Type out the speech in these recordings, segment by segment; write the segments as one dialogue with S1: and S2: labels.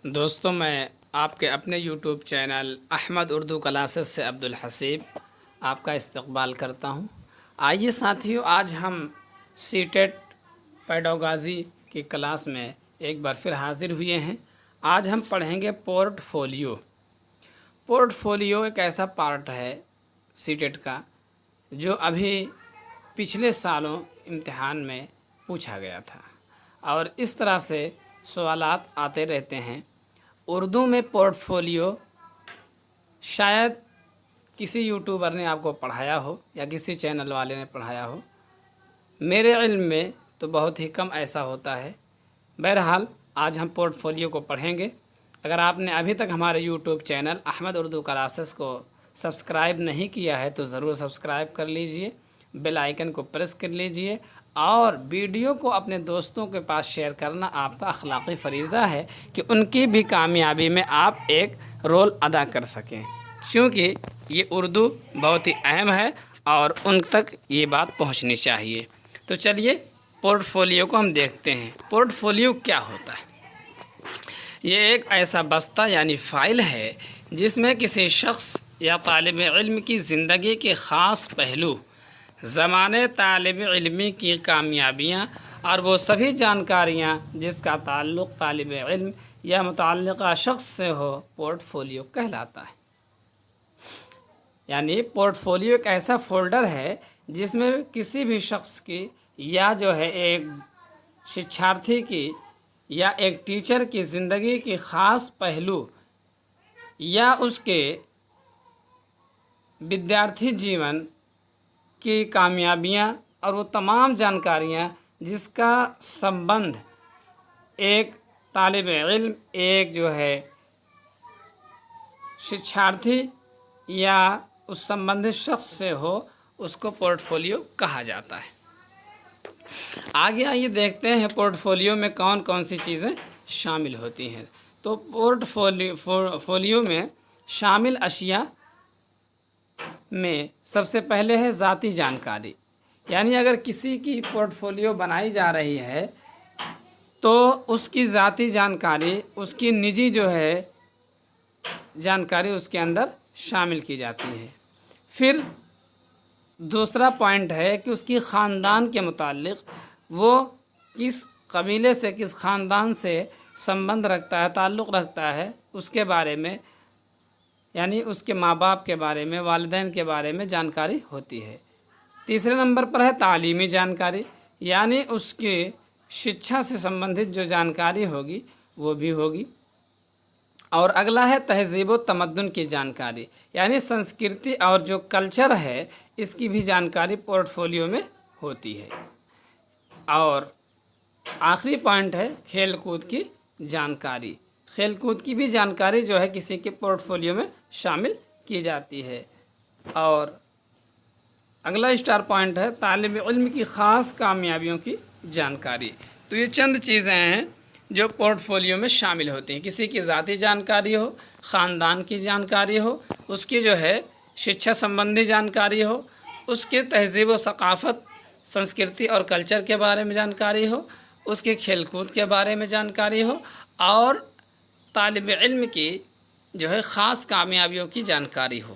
S1: دوستوں، میں آپ کے اپنے YouTube channel Ahmad Urdu classes سے عبدالحسیب آپ کا استقبال کرتا ہوں۔ آئیے ساتھیو، آج ہم سی ٹیٹ پیڈاگوجی کی کلاس میں ایک بار پھر حاضر ہوئے ہیں۔ آج ہم پڑھیں گے پورٹ فولیو۔ پورٹ فولیو ایک ایسا پارٹ ہے سی ٹیٹ کا جو ابھی پچھلے سالوں امتحان میں پوچھا گیا تھا، اور اس طرح سے سوالات آتے رہتے ہیں۔ اردو میں پورٹ فولیو شاید کسی یوٹیوبر نے آپ کو پڑھایا ہو یا کسی چینل والے نے پڑھایا ہو، میرے علم میں تو بہت ہی کم ایسا ہوتا ہے۔ بہرحال آج ہم پورٹ فولیو کو پڑھیں گے۔ اگر آپ نے ابھی تک ہمارے YouTube channel Ahmad Urdu classes کو سبسکرائب نہیں کیا ہے تو ضرور سبسکرائب کر لیجئے، بیل آئیکن کو پریس کر لیجئے، اور ویڈیو کو اپنے دوستوں کے پاس شیئر کرنا آپ کا اخلاقی فریضہ ہے کہ ان کی بھی کامیابی میں آپ ایک رول ادا کر سکیں، کیونکہ یہ اردو بہت ہی اہم ہے اور ان تک یہ بات پہنچنی چاہیے۔ تو چلیے پورٹ فولیو کو ہم دیکھتے ہیں۔ پورٹ فولیو کیا ہوتا ہے؟ یہ ایک ایسا بستہ یعنی فائل ہے جس میں کسی شخص یا طالب علم کی زندگی کے خاص پہلو، زمانے طالب علمی کی کامیابیاں اور وہ سبھی جانکاریاں جس کا تعلق طالب علم یا متعلقہ شخص سے ہو، پورٹ فولیو کہلاتا ہے۔ یعنی پورٹ فولیو ایک ایسا فولڈر ہے جس میں کسی بھی شخص کی یا جو ہے ایک شکشارتھی کی یا ایک ٹیچر کی زندگی کی خاص پہلو یا اس کے ودیارتھی جیون کی کامیابیاں اور وہ تمام جانکاریاں جس کا سمبندھ ایک طالب علم، ایک جو ہے شکشارتھی یا اس سمبندھت شخص سے ہو، اس کو پورٹ فولیو کہا جاتا ہے۔ آگے آئیے دیکھتے ہیں پورٹ فولیو میں کون کون سی چیزیں شامل ہوتی ہیں۔ تو پورٹ فولیو میں شامل اشیاء میں سب سے پہلے ہے ذاتی جانکاری۔ یعنی اگر کسی کی پورٹ فولیو بنائی جا رہی ہے تو اس کی ذاتی جانکاری، اس کی نجی جو ہے جانکاری اس کے اندر شامل کی جاتی ہے۔ پھر دوسرا پوائنٹ ہے کہ اس کی خاندان کے متعلق، وہ کس قبیلے سے، کس خاندان سے سمبندھ رکھتا ہے، تعلق رکھتا ہے، اس کے بارے میں، یعنی اس کے ماں باپ کے بارے میں، والدین کے بارے میں جانکاری ہوتی ہے۔ تیسرے نمبر پر ہے تعلیمی جانکاری، یعنی اس کی شکشا سے سمبندھت جو جانکاری ہوگی وہ بھی ہوگی۔ اور اگلا ہے تہذیب و تمدن کی جانکاری، یعنی سنسکرتی اور جو کلچر ہے اس کی بھی جانکاری پورٹ فولیو میں ہوتی ہے۔ اور آخری پوائنٹ ہے کھیل کود کی جانکاری۔ کھیل کود کی بھی جانکاری جو ہے کسی کے پورٹ فولیو میں شامل کی جاتی ہے۔ اور اگلا اسٹار پوائنٹ ہے طالب علم کی خاص کامیابیوں کی جانکاری۔ تو یہ چند چیزیں ہیں جو پورٹ فولیو میں شامل ہوتی ہیں۔ کسی کی ذاتی جانکاری ہو، خاندان کی جانکاری ہو، اس کی جو ہے شکشا سمبندھی جانکاری ہو، اس کے تہذیب و ثقافت، سنسکرتی اور کلچر کے بارے میں جانکاری ہو، اس کے کھیل کود کے بارے میں جانکاری ہو، اور طالب علم کی جو ہے خاص کامیابیوں کی جانکاری ہو۔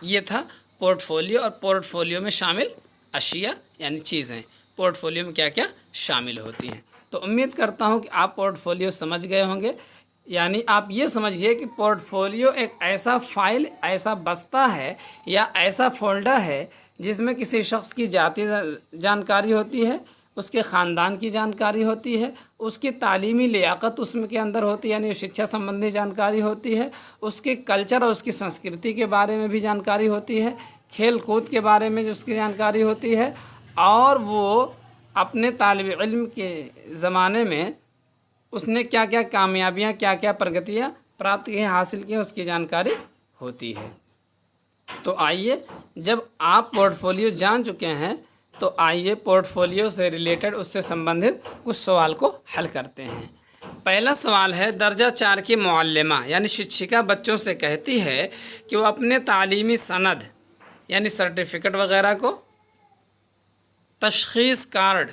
S1: یہ تھا پورٹ فولیو، اور پورٹ فولیو میں شامل اشیاء یعنی چیزیں پورٹ فولیو میں کیا کیا شامل ہوتی ہیں۔ تو امید کرتا ہوں کہ آپ پورٹ فولیو سمجھ گئے ہوں گے۔ یعنی آپ یہ سمجھیے کہ پورٹ فولیو ایک ایسا فائل، ایسا بستہ ہے یا ایسا فولڈر ہے جس میں کسی شخص کی ذاتی جانکاری ہوتی ہے، اس کے خاندان کی جانکاری ہوتی ہے، اس کی تعلیمی لیاقت اس میں کے اندر ہوتی ہے، یعنی شکشا سمبندھی جانکاری ہوتی ہے، اس کے کلچر اور اس کی سنسکرتی کے بارے میں بھی جانکاری ہوتی ہے، کھیل کود کے بارے میں جو اس کی جانکاری ہوتی ہے، اور وہ اپنے طالب علم کے زمانے میں اس نے کیا کیا کامیابیاں، کیا کیا پرگتیاں پراپت کی ہیں، حاصل کی ہیں، اس کی جانکاری ہوتی ہے۔ تو آئیے، جب آپ پورٹ فولیو جان چکے ہیں تو آئیے پورٹ فولیو سے ریلیٹڈ، اس سے سمبندھت کچھ سوال کو حل کرتے ہیں۔ پہلا سوال ہے درجہ 4 کی معلمہ یعنی شکشکا بچوں سے کہتی ہے کہ وہ اپنے تعلیمی سند یعنی سرٹیفکیٹ وغیرہ کو تشخیص کارڈ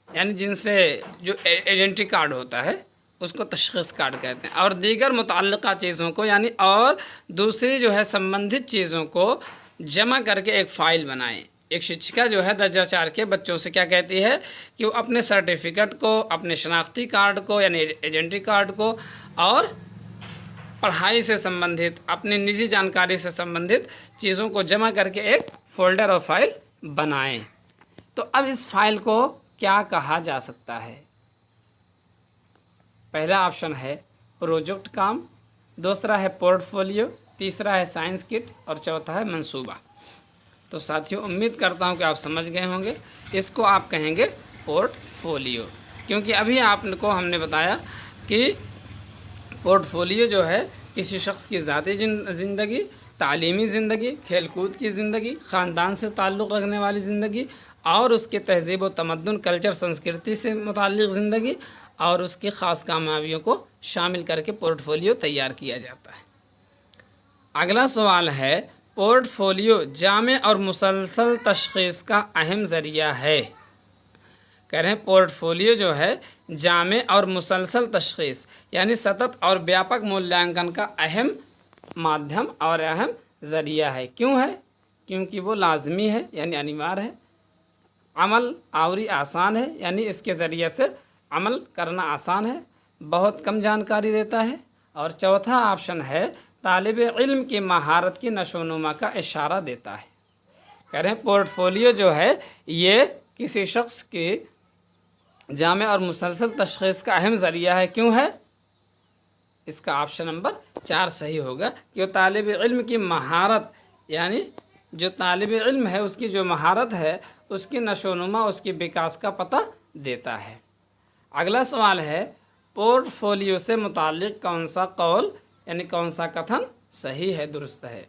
S1: یعنی جن سے جو ایڈنٹی کارڈ ہوتا ہے اس کو تشخیص کارڈ کہتے ہیں. اور دیگر متعلقہ چیزوں کو یعنی اور دوسری جو ہے سمبندھت چیزوں کو جمع کر کے ایک فائل بنائیں. ایک شکشکا جو ہے درجہ 4 کے بچوں سے کیا کہتی ہے کہ وہ اپنے سرٹیفکیٹ کو، اپنے شناختی کارڈ کو یعنی ایجنٹی کارڈ کو اور پڑھائی سے سمبندھت اپنی نجی جانکاری سے سمبندھت چیزوں کو جمع کر کے ایک فولڈر اور فائل بنائیں. تو اب اس فائل کو کیا کہا جا سکتا ہے؟ پہلا آپشن ہے پروجیکٹ کام، دوسرا ہے پورٹ فولیو، تیسرا ہے سائنس کٹ اور چوتھا ہے منصوبہ. تو ساتھیوں امید کرتا ہوں کہ آپ سمجھ گئے ہوں گے. اس کو آپ کہیں گے پورٹ فولیو، کیونکہ ابھی آپ کو ہم نے بتایا کہ پورٹ فولیو جو ہے کسی شخص کی ذاتی زندگی، تعلیمی زندگی، کھیل کود کی زندگی، خاندان سے تعلق رکھنے والی زندگی اور اس کے تہذیب و تمدن، کلچر، سنسکرتی سے متعلق زندگی اور اس کی خاص کامیابیوں کو شامل کر کے پورٹ فولیو تیار کیا جاتا ہے. اگلا سوال ہے پورٹ فولیو جامع اور مسلسل تشخیص کا اہم ذریعہ ہے. کہہ رہے ہیں پورٹ فولیو جو ہے جامع اور مسلسل تشخیص یعنی سطت اور بیاپک مولانکن کا اہم مادھیم اور اہم ذریعہ ہے. کیوں ہے؟ کیونکہ وہ لازمی ہے یعنی انیوار ہے، عمل آوری آسان ہے یعنی اس کے ذریعے سے عمل کرنا آسان ہے، بہت کم جانکاری دیتا ہے، اور چوتھا آپشن ہے طالب علم کی مہارت کی نشو و نما کا اشارہ دیتا ہے. کہہ رہے ہیں پورٹ فولیو جو ہے یہ کسی شخص کی جامع اور مسلسل تشخیص کا اہم ذریعہ ہے. کیوں ہے؟ اس کا آپشن نمبر 4 صحیح ہوگا کہ وہ طالب علم کی مہارت یعنی جو طالب علم ہے اس کی جو مہارت ہے اس کی نشو و نما، اس کی وکاس کا پتہ دیتا ہے. اگلا سوال ہے پورٹ فولیو سے متعلق کون سا قول یعنی کون سا کتھن صحیح ہے، درست ہے؟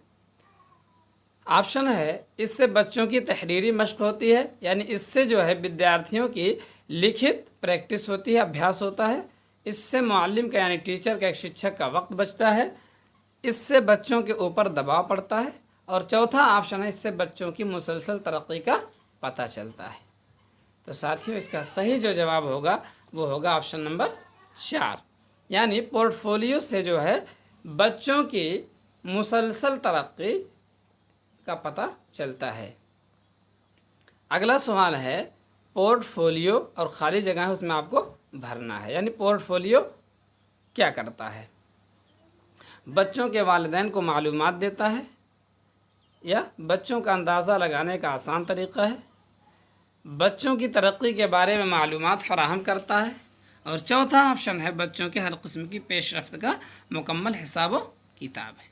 S1: آپشن ہے اس سے بچوں کی تحریری مشق ہوتی ہے یعنی اس سے جو ہے ودیارتھیوں کی لکھت پریکٹس ہوتی ہے، ابھیاس ہوتا ہے. اس سے معلم کا یعنی ٹیچر کا، ایک شکشک کا وقت بچتا ہے. اس سے بچوں کے اوپر دباؤ پڑتا ہے. اور چوتھا آپشن ہے اس سے بچوں کی مسلسل ترقی کا پتہ چلتا ہے. تو ساتھیوں اس کا صحیح جو جواب ہوگا وہ ہوگا آپشن نمبر 4 یعنی پورٹ فولیو سے جو ہے بچوں کی مسلسل ترقی کا پتہ چلتا ہے. اگلا سوال ہے پورٹ فولیو اور خالی جگہ ہے اس میں آپ کو بھرنا ہے. یعنی پورٹ فولیو کیا کرتا ہے؟ بچوں کے والدین کو معلومات دیتا ہے یا بچوں کا اندازہ لگانے کا آسان طریقہ ہے، بچوں کی ترقی کے بارے میں معلومات فراہم کرتا ہے، اور چوتھا آپشن ہے بچوں کے ہر قسم کی پیش رفت کا مکمل حساب و کتاب ہے.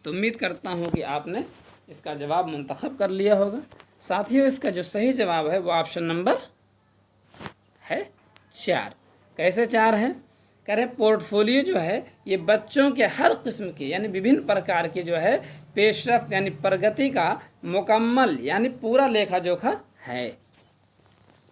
S1: تو امید کرتا ہوں کہ آپ نے اس کا جواب منتخب کر لیا ہوگا. ساتھیوں اس کا جو صحیح جواب ہے وہ آپشن نمبر ہے 4. کیسے 4 ہے؟ کہہ رہے پورٹ فولیو جو ہے یہ بچوں کے ہر قسم کی یعنی وبھن پرکار کی جو ہے پیش رفت یعنی پرگتی کا مکمل یعنی پورا لیکھا جوکھا ہے،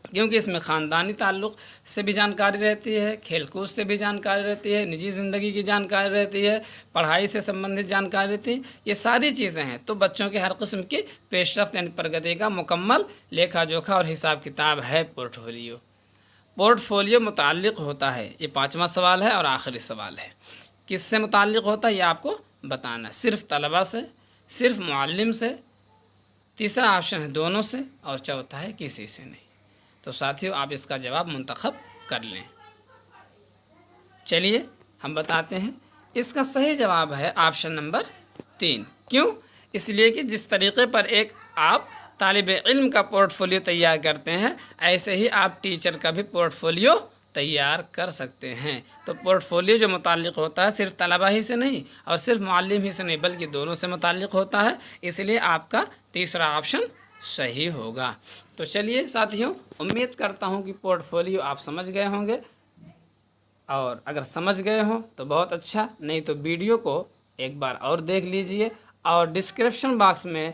S1: کیونکہ اس میں خاندانی تعلق سے بھی جانکاری رہتی ہے، کھیل کود سے بھی جانکاری رہتی ہے، نجی زندگی کی جانکاری رہتی ہے، پڑھائی سے سمبندھت جانکاری رہتی ہے. یہ ساری چیزیں ہیں. تو بچوں کے ہر قسم کی پیش رفت یعنی پرگتی کا مکمل لیکھا جوکھا اور حساب کتاب ہے پورٹ فولیو. پورٹ فولیو متعلق ہوتا ہے، یہ 5واں سوال ہے اور آخری سوال ہے. کس سے متعلق ہوتا ہے یہ آپ کو بتانا ہے. صرف طلباء سے، صرف معلم سے، تیسرا آپشن ہے دونوں سے، اور چوتھا ہے کسی سے نہیں. تو ساتھیوں آپ اس کا جواب منتخب کر لیں. چلیے ہم بتاتے ہیں. اس کا صحیح جواب ہے آپشن نمبر 3. کیوں؟ اس لیے کہ جس طریقے پر ایک آپ طالب علم کا پورٹ فولیو تیار کرتے ہیں ایسے ہی آپ ٹیچر کا بھی پورٹ فولیو تیار کر سکتے ہیں. تو پورٹ فولیو جو متعلق ہوتا ہے صرف طلباء ہی سے نہیں اور صرف معلم ہی سے نہیں بلکہ دونوں سے متعلق ہوتا ہے. اس لیے آپ کا تیسرا آپشن صحیح ہوگا. تو چلیے ساتھیوں امید کرتا ہوں کہ پورٹ فولیو آپ سمجھ گئے ہوں گے، اور اگر سمجھ گئے ہوں تو بہت اچھا، نہیں تو ویڈیو کو ایک بار اور دیکھ لیجئے، اور ڈسکرپشن باکس میں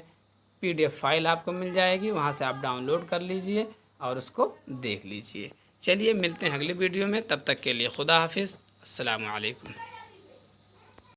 S1: PDF فائل آپ کو مل جائے گی، وہاں سے آپ ڈاؤن لوڈ کر لیجئے اور اس کو دیکھ لیجئے. چلیے ملتے ہیں اگلی ویڈیو میں، تب تک کے لیے خدا حافظ. السلام علیکم.